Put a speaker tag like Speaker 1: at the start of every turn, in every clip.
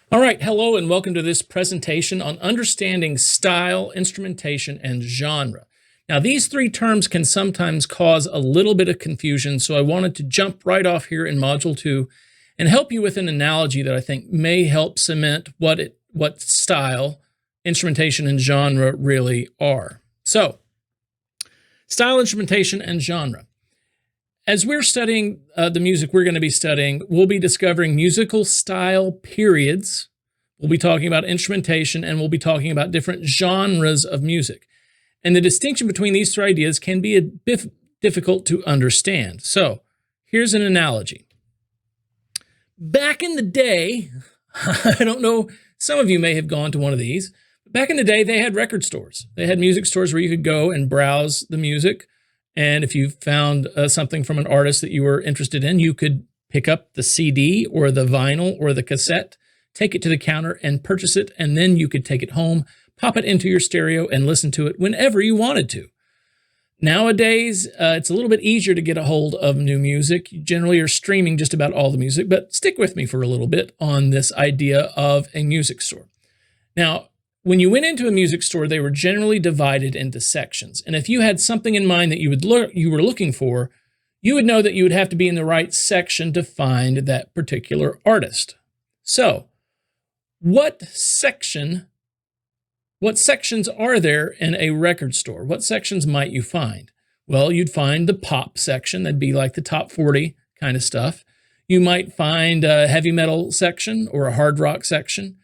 Speaker 1: All right, hello and welcome to this presentation on understanding style, instrumentation, and genre. Now, these three terms can sometimes cause a little bit of confusion, so I wanted to jump right off here in Module 2 and help you with an analogy that I think may help cement what style, instrumentation, and genre really are. So, style, instrumentation, and genre. As we're studying the music we're going to be studying, we'll be discovering musical style periods. We'll be talking about instrumentation, and we'll be talking about different genres of music. And the distinction between these three ideas can be a bit difficult to understand. So here's an analogy. Back in the day, I don't know, some of you may have gone to one of these. Back in the day, they had record stores. They had music stores where you could go and browse the music. And if you found something from an artist that you were interested in, you could pick up the CD or the vinyl or the cassette, take it to the counter and purchase it, and then you could take it home, pop it into your stereo, and listen to it whenever you wanted to. Nowadays, it's a little bit easier to get a hold of new music. You generally are streaming just about all the music, but stick with me for a little bit on this idea of a music store. Now, when you went into a music store, they were generally divided into sections. And if you had something in mind that you were looking for, you would know that you would have to be in the right section to find that particular artist. So, what sections are there in a record store? What sections might you find? Well, you'd find the pop section. That'd be like the top 40 kind of stuff. You might find a heavy metal section or a hard rock section.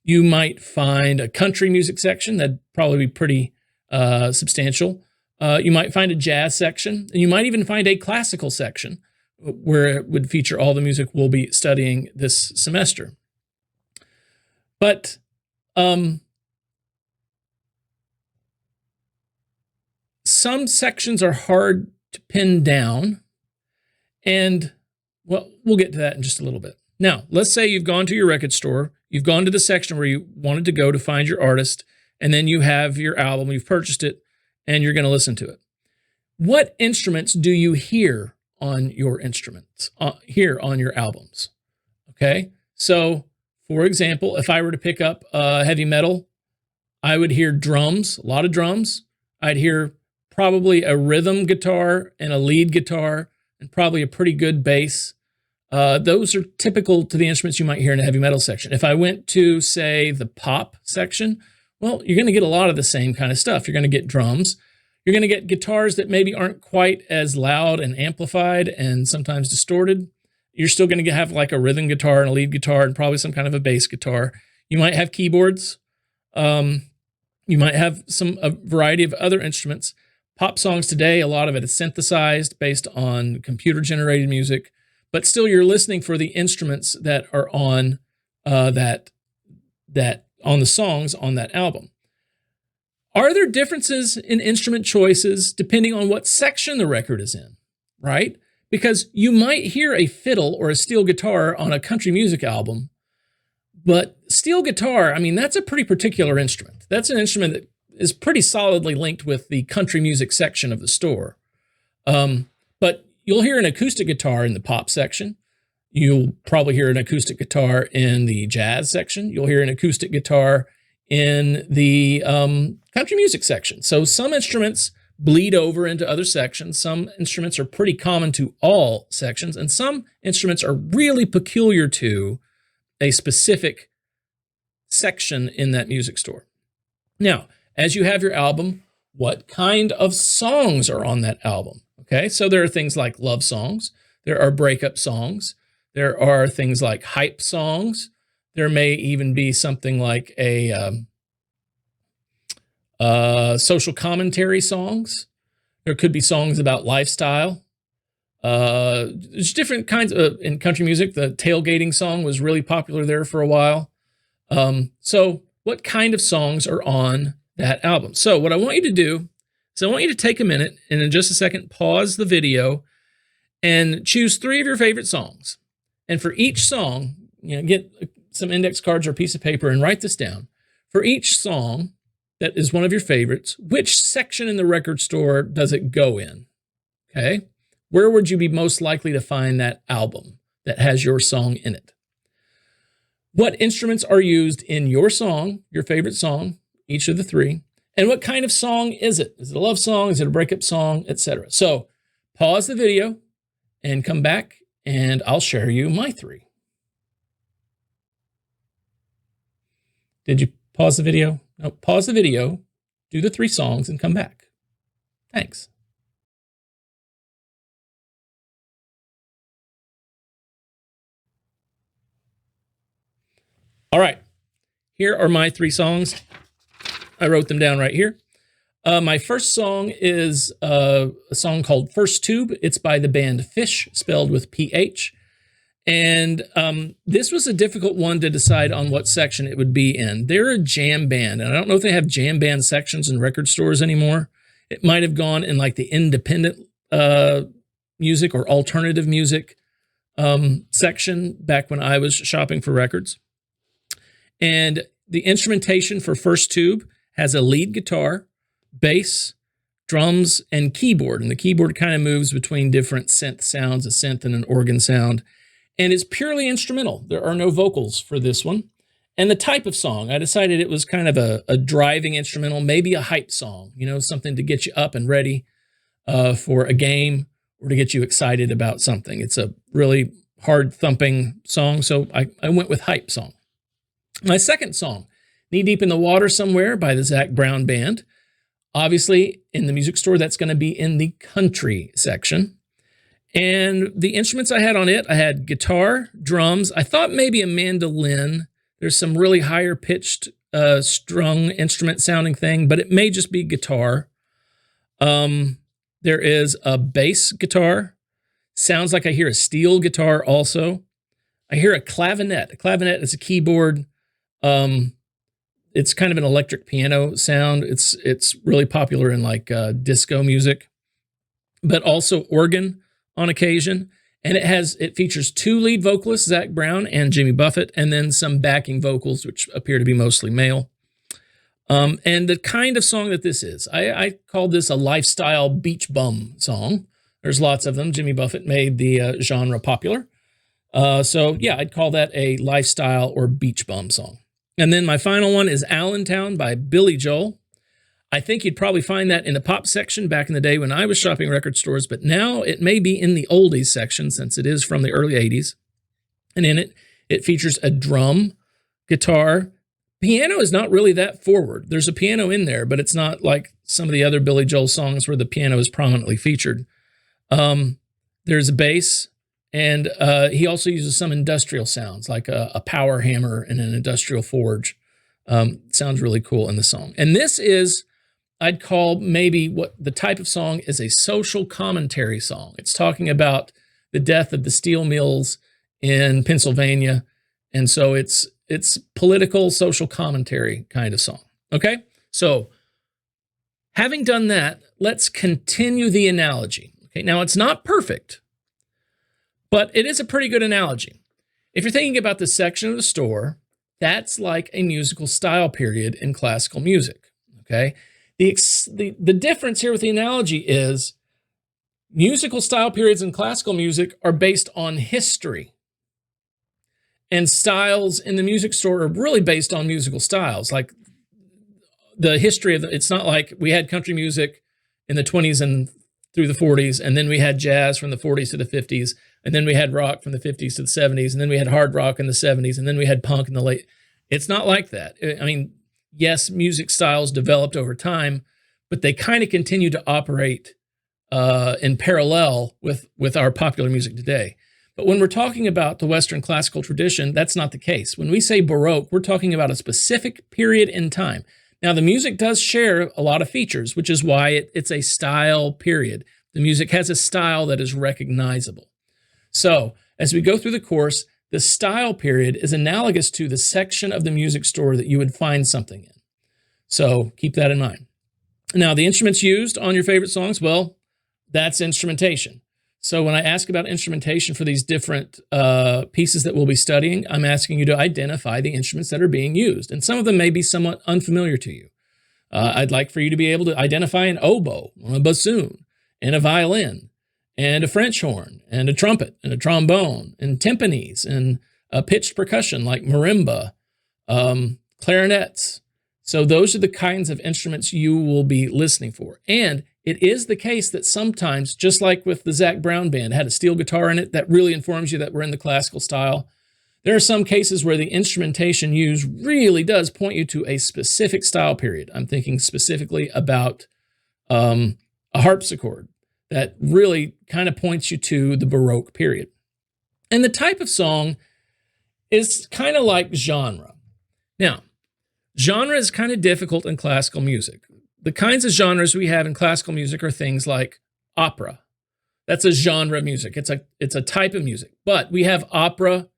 Speaker 1: You might find a country music section. That'd probably be pretty substantial. You might find a jazz section. And you might even find a classical section where it would feature all the music we'll be studying this semester. But some sections are hard to pin down. And, well, we'll get to that in just a little bit. Now, let's say you've gone to your record store. You've gone to the section where you wanted to go to find your artist, and then you have your album, you've purchased it, and you're going to listen to it. What instruments do you hear on your instruments, hear on your albums? Okay, so for example, if I were to pick up heavy metal, I would hear drums, a lot of drums. I'd hear probably a rhythm guitar and a lead guitar, and probably a pretty good bass. Those are typical to the instruments you might hear in a heavy metal section. If I went to, say, the pop section, well, you're going to get a lot of the same kind of stuff. You're going to get drums. You're going to get guitars that maybe aren't quite as loud and amplified and sometimes distorted. You're still going to have like a rhythm guitar and a lead guitar and probably some kind of a bass guitar. You might have keyboards. You might have a variety of other instruments. Pop songs today, a lot of it is synthesized based on computer-generated music. But still, you're listening for the instruments that are on on the songs on that album. Are there differences in instrument choices depending on what section the record is in, right? Because you might hear a fiddle or a steel guitar on a country music album, but steel guitar, I mean, that's a pretty particular instrument. That's an instrument that is pretty solidly linked with the country music section of the store. But you'll hear an acoustic guitar in the pop section. You'll probably hear an acoustic guitar in the jazz section. You'll hear an acoustic guitar in the country music section. So some instruments bleed over into other sections. Some instruments are pretty common to all sections, and some instruments are really peculiar to a specific section in that music store. Now, as you have your album, what kind of songs are on that album? Okay, so there are things like love songs. There are breakup songs. There are things like hype songs. There may even be something like a social commentary songs. There could be songs about lifestyle. There's different kinds in country music. The tailgating song was really popular there for a while. So what kind of songs are on that album? So what I want you to do is I want you to take a minute and in just a second, pause the video and choose 3 of your favorite songs. And for each song, get some index cards or a piece of paper and write this down. For each song that is one of your favorites, which section in the record store does it go in? Okay. Where would you be most likely to find that album that has your song in it? what instruments are used in your song, your favorite song, each of the three, and what kind of song is it? Is it a love song? Is it a breakup song, etc.? So pause the video and come back, and I'll share you my three. Did you pause the video? No, pause the video, do the three songs, and come back. Thanks. All right, here are my three songs. I wrote them down right here. My first song is a song called First Tube. It's by the band Fish, spelled with PH. And this was a difficult one to decide on what section it would be in. They're a jam band, and I don't know if they have jam band sections in record stores anymore. It might have gone in like the independent music or alternative music section back when I was shopping for records. And the instrumentation for First Tube has a lead guitar, bass, drums, and keyboard. And the keyboard kind of moves between different synth sounds, a synth and an organ sound. And it's purely instrumental. There are no vocals for this one. And the type of song, I decided it was kind of a driving instrumental, maybe a hype song, you know, something to get you up and ready for a game or to get you excited about something. It's a really hard thumping song, so I went with hype song. My second song, Knee Deep in the Water Somewhere by the Zac Brown Band. Obviously, in the music store, that's going to be in the country section. And the instruments I had on it, I had guitar, drums. I thought maybe a mandolin. There's some really higher pitched strung instrument sounding thing, but it may just be guitar. There is a bass guitar. Sounds like I hear a steel guitar also. I hear a clavinet. A clavinet is a keyboard. It's kind of an electric piano sound. It's really popular in like disco music, but also organ on occasion. And it features two lead vocalists, Zac Brown and Jimmy Buffett, and then some backing vocals, which appear to be mostly male. And the kind of song that this is, I called this a lifestyle beach bum song. There's lots of them. Jimmy Buffett made the genre popular. So yeah, I'd call that a lifestyle or beach bum song. And then my final one is Allentown by Billy Joel. I think you'd probably find that in the pop section back in the day when I was shopping record stores, but now it may be in the oldies section since it is from the early 80s. And in it, it features a drum, guitar. Piano is not really that forward. There's a piano in there, but it's not like some of the other Billy Joel songs where the piano is prominently featured. There's a bass, and he also uses some industrial sounds, like a power hammer and an industrial forge. Sounds really cool in the song. And this is, I'd call maybe what the type of song is a social commentary song. It's talking about the death of the steel mills in Pennsylvania. And so it's political, social commentary kind of song. Okay? So having done that, let's continue the analogy. Okay, now it's not perfect, but it is a pretty good analogy. If you're thinking about the section of the store, that's like a musical style period in classical music. Okay? The difference here with the analogy is musical style periods in classical music are based on history. And styles in the music store are really based on musical styles. Like the history of it's not like we had country music in the 20s and through the 40s, and then we had jazz from the 40s to the 50s, and then we had rock from the 50s to the 70s, and then we had hard rock in the 70s, and then we had punk in the late. It's not like that. I mean, yes, music styles developed over time, but they kind of continue to operate in parallel with our popular music today. But when we're talking about the Western classical tradition, that's not the case. When we say Baroque, we're talking about a specific period in time. Now, the music does share a lot of features, which is why it's a style period. The music has a style that is recognizable. So as we go through the course, the style period is analogous to the section of the music store that you would find something in. So keep that in mind. Now, the instruments used on your favorite songs, well, that's instrumentation. So when I ask about instrumentation for these different pieces that we'll be studying, I'm asking you to identify the instruments that are being used. And some of them may be somewhat unfamiliar to you. I'd like for you to be able to identify an oboe, a bassoon, and a violin, and a French horn, and a trumpet, and a trombone, and timpanis, and pitched percussion like marimba, clarinets. So those are the kinds of instruments you will be listening for. And it is the case that sometimes, just like with the Zac Brown band, had a steel guitar in it that really informs you that we're in the classical style. There are some cases where the instrumentation used really does point you to a specific style period. I'm thinking specifically about a harpsichord that really kind of points you to the Baroque period. And the type of song is kind of like genre. Now, genre is kind of difficult in classical music. The kinds of genres we have in classical music are things like opera. That's a genre of music. It's a type of music. But we have opera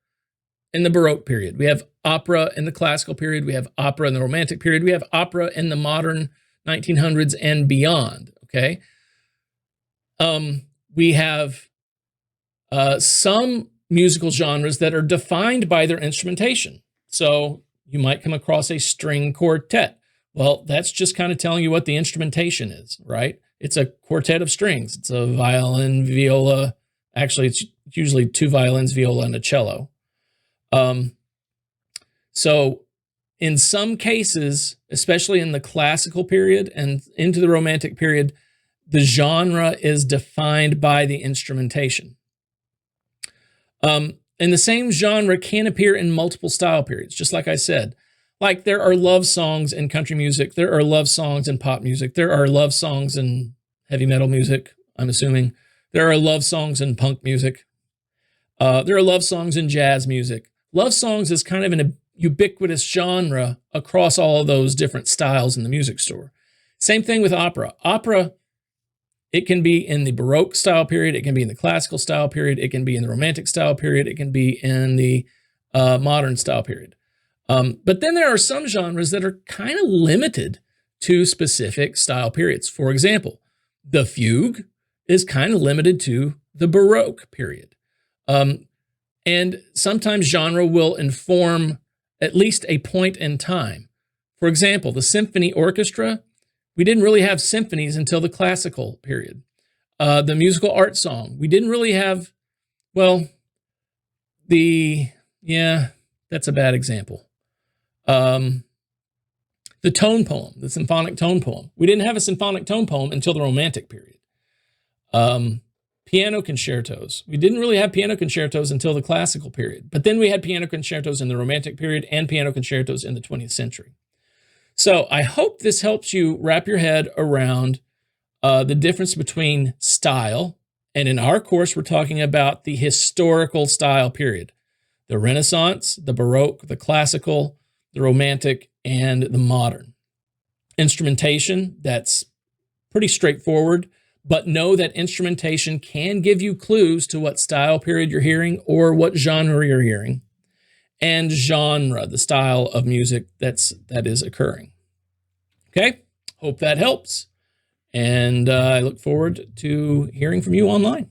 Speaker 1: in the Baroque period. We have opera in the classical period. We have opera in the Romantic period. We have opera in the modern 1900s and beyond, okay? We have some musical genres that are defined by their instrumentation. So you might come across a string quartet. Well, that's just kind of telling you what the instrumentation is, right? It's a quartet of strings. It's a violin, viola. Actually, it's usually two violins, viola, and a cello. So in some cases, especially in the classical period and into the Romantic period, the genre is defined by the instrumentation. And the same genre can appear in multiple style periods, just like I said. Like there are love songs in country music. There are love songs in pop music. There are love songs in heavy metal music, I'm assuming. There are love songs in punk music. There are love songs in jazz music. Love songs is kind of an ubiquitous genre across all of those different styles in the music store. Same thing with opera. Opera, it can be in the Baroque style period. It can be in the classical style period. It can be in the Romantic style period. It can be in the modern style period. But then there are some genres that are kind of limited to specific style periods. For example, the fugue is kind of limited to the Baroque period. And sometimes genre will inform at least a point in time. For example, the symphony orchestra, we didn't really have symphonies until the classical period. The musical art song, we didn't really have, well, that's a bad example. The tone poem, the symphonic tone poem. We didn't have a symphonic tone poem until the Romantic period. Piano concertos. We didn't really have piano concertos until the classical period, but then we had piano concertos in the Romantic period and piano concertos in the 20th century. So I hope this helps you wrap your head around the difference between style, and in our course, we're talking about the historical style period, the Renaissance, the Baroque, the classical, the Romantic, and the modern. Instrumentation, that's pretty straightforward. But know that instrumentation can give you clues to what style period you're hearing or what genre you're hearing. And genre, the style of music that is occurring. Okay, hope that helps. And I look forward to hearing from you online.